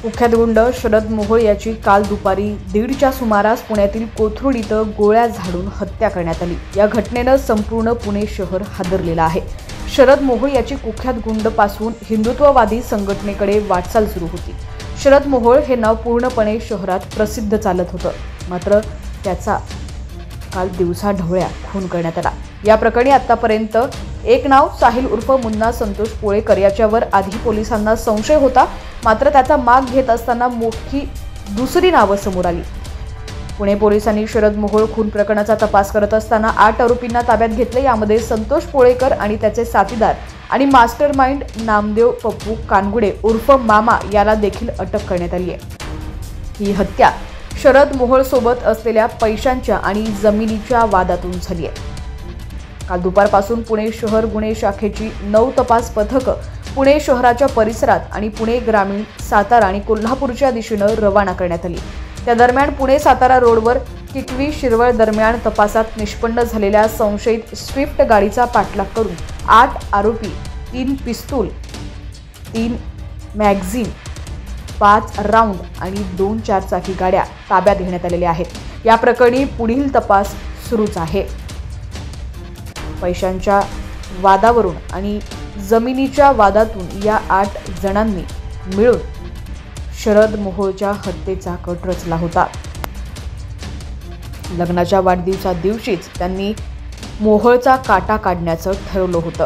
कुख्यात गुंड शरद मोहोळ याची काल दुपारी 1:30च्या सुमारास पुण्यातील कोथरूड इथं गोळ्या झाडून हत्या करण्यात आली। या घटनेनं संपूर्ण पुणे शहर हादरलेलं आहे। शरद मोहोळ याची कुख्यात गुंड पासून हिंदुत्ववादी संघटनेकडे वाटचाल सुरू होती। शरद मोहोळ हे नाव पूर्णपणे शहरात प्रसिद्ध चालत होतं, मात्र त्याचा काल दिवसाढवळ्या खून करण्यात आला। या प्रकरणी आतापर्यंत एक नाव साहिल उर्फ मुन्ना संतोष पोळेकर याच्यावर आधी पोलिसांना संशय होता, मात्र त्याचा माग घेत असताना मोठी दुसरी नावं समोर आली। पुणे पोलिसांनी शरद मोहोळ खून प्रकरणाचा तपास करत असताना 8 आरोपींना ताब्यात घेतले। यामध्ये संतोष पोळेकर आणि त्याचे साथीदार आणि मास्टरमाइंड नामदेव पप्पू कानगुडे उर्फ मामा याला देखील अटक करण्यात आली आहे। ही हत्या शरद मोहोळ सोबत असलेल्या पैशांच्या आणि जमिनीच्या वादातून झाली आहे। काल दुपारपासून पुणे शहर गुन्हे शाखेची 9 तपास पथकं पुणे शहराच्या परिसरात आणि पुणे ग्रामीण, सातारा आणि कोल्हापूरच्या दिशेनं रवाना करण्यात आली। त्या दरम्यान पुणे सातारा रोडवर किटवी शिरवळ दरम्यान तपासात निष्पन्न झालेल्या संशयित स्विफ्ट गाडीचा पाठलाग करून 8 आरोपी, 3 पिस्तूल, 3 मॅगझीन, 5 राऊंड आणि 2 चारचाकी गाड्या ताब्यात घेण्यात आलेल्या आहेत। या प्रकरणी पुढील तपास सुरूच आहे। पैशांच्या वादावरून आणि जमिनीच्या वादातून या 8 जणांनी मिळून शरद मोहोळच्या हत्येचा कट रचला होता। लग्नाच्या वाढदिवसा दिवशीच त्यांनी मोहोळचा काटा काढण्याचं ठरवलं होतं।